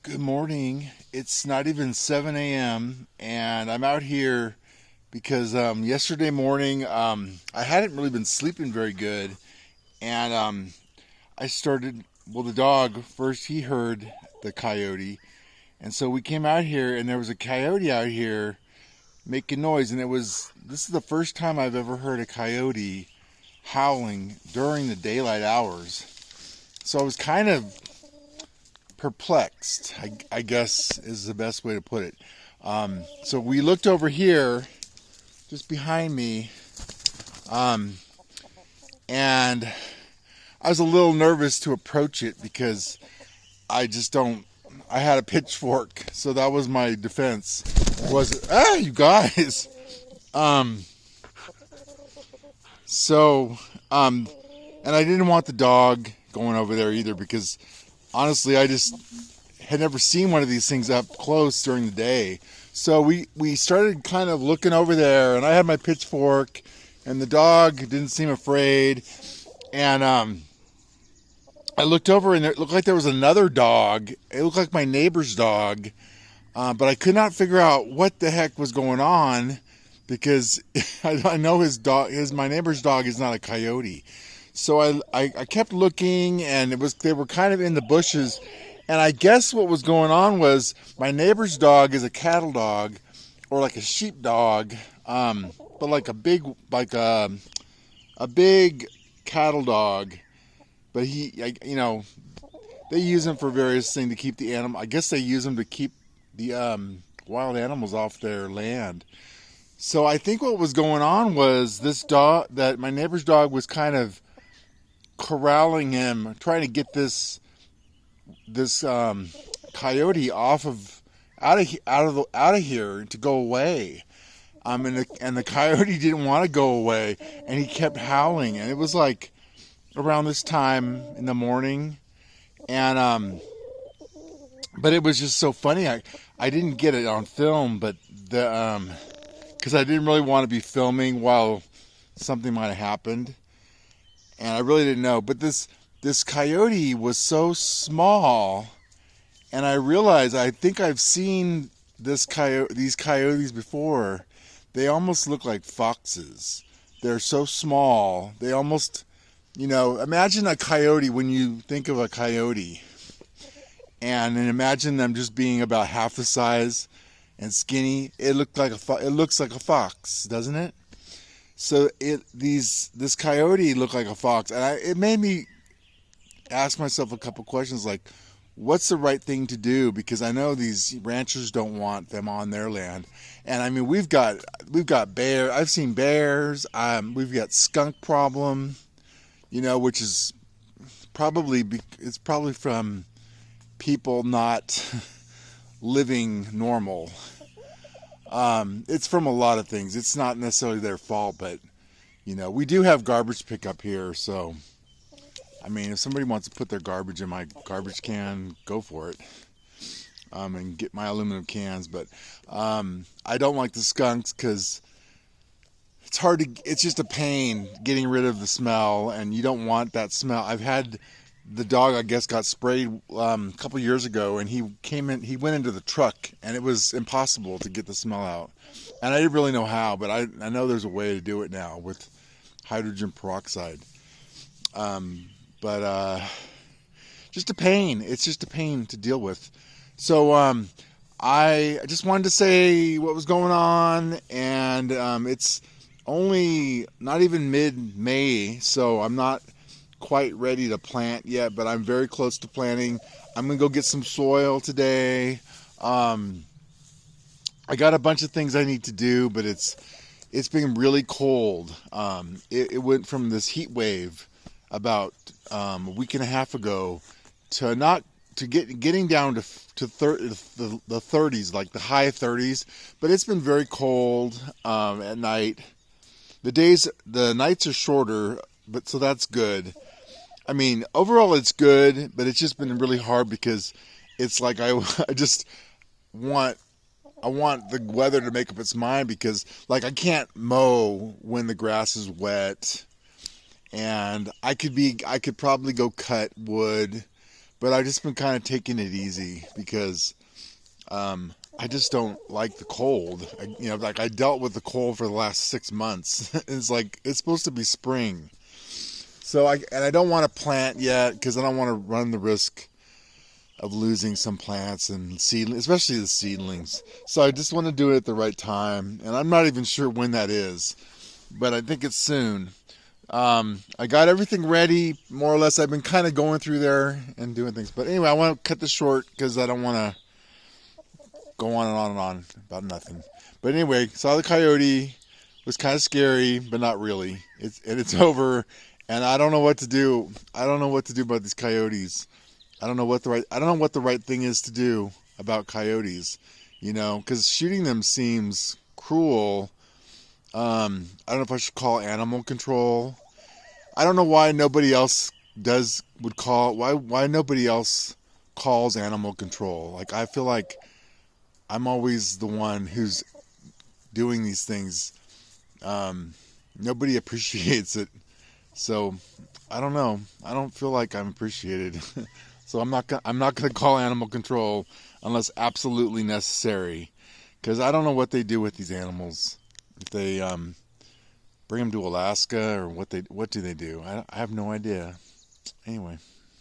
Good morning. It's not even 7 a.m. and I'm out here because yesterday morning I hadn't really been sleeping very good, and I started. Well, the dog first he heard the coyote, and so we came out here, and there was a coyote out here making noise, and this is the first time I've ever heard a coyote howling during the daylight hours. So I was kind of perplexed, I guess is the best way to put it. So we looked over here, just behind me, um, and I was a little nervous to approach it because I just don't. I had a pitchfork, so that was my defense. You guys? Um, so, um, and I didn't want the dog going over there either because honestly, I just had never seen one of these things up close during the day. So we started kind of looking over there, and I had my pitchfork, and the dog didn't seem afraid. And I looked over, and it looked like there was another dog. It looked like my neighbor's dog, but I could not figure out what the heck was going on because I know my neighbor's dog is not a coyote. So I kept looking, and they were kind of in the bushes, and I guess what was going on was my neighbor's dog is a cattle dog, or like a sheep dog, but like a big cattle dog. But they use him for various things to keep the animal. I guess they use him to keep the wild animals off their land. So I think what was going on was this dog, that my neighbor's dog was kind of corralling him, trying to get this coyote out of here to go away. And the coyote didn't want to go away, and he kept howling, and it was like around this time in the morning, and but it was just so funny. I didn't get it on film, but the because I didn't really want to be filming while something might have happened, and I really didn't know. But this coyote was so small, and I realized I think I've seen these coyotes before. They almost look like foxes. They're so small. They almost, imagine a coyote when you think of a coyote, and then imagine them just being about half the size and skinny. It looks like a fox, doesn't it? So this coyote looked like a fox, and it made me ask myself a couple questions like, what's the right thing to do? Because I know these ranchers don't want them on their land, and I mean we've got bear. I've seen bears. We've got skunk problem, which is it's probably from people not living normal. It's from a lot of things. It's not necessarily their fault, but we do have garbage pickup here, so I mean, if somebody wants to put their garbage in my garbage can, go for it. And get my aluminum cans, but I don't like the skunks because it's just a pain getting rid of the smell, and you don't want that smell. I've had the dog, I guess, got sprayed a couple years ago, and he went into the truck, and it was impossible to get the smell out. And I didn't really know how, but I know there's a way to do it now with hydrogen peroxide. But just a pain. It's just a pain to deal with. So I just wanted to say what was going on, and it's only not even mid-May, so I'm not quite ready to plant yet, but I'm very close to planting. I'm going to go get some soil today. I got a bunch of things I need to do, but it's been really cold. It went from this heat wave about a week and a half ago to getting down to the 30s, like the high 30s, but it's been very cold at night. The nights are shorter, but so that's good. I mean, overall it's good, but it's just been really hard because it's like I just want the weather to make up its mind, because like I can't mow when the grass is wet, and I could probably go cut wood, but I've just been kind of taking it easy because I just don't like the cold. Like I dealt with the cold for the last 6 months. It's like it's supposed to be spring, so I don't want to plant yet because I don't want to run the risk of losing some plants and seedlings, especially the seedlings. So I just want to do it at the right time, and I'm not even sure when that is, but I think it's soon. I got everything ready, more or less. I've been kind of going through there and doing things. But anyway, I want to cut this short because I don't want to go on and on and on about nothing. But anyway, saw the coyote. Was kind of scary, but not really. It's over, and I don't know what to do. I don't know what to do about these coyotes. I don't know what the right thing is to do about coyotes. Because shooting them seems cruel. I don't know if I should call animal control. I don't know why nobody else why nobody else calls animal control. Like I feel like I'm always the one who's doing these things. Nobody appreciates it. So I don't know. I don't feel like I'm appreciated. So I'm not gonna call animal control unless absolutely necessary, because I don't know what they do with these animals. If they bring them to Alaska or what do they do? I have no idea. Anyway.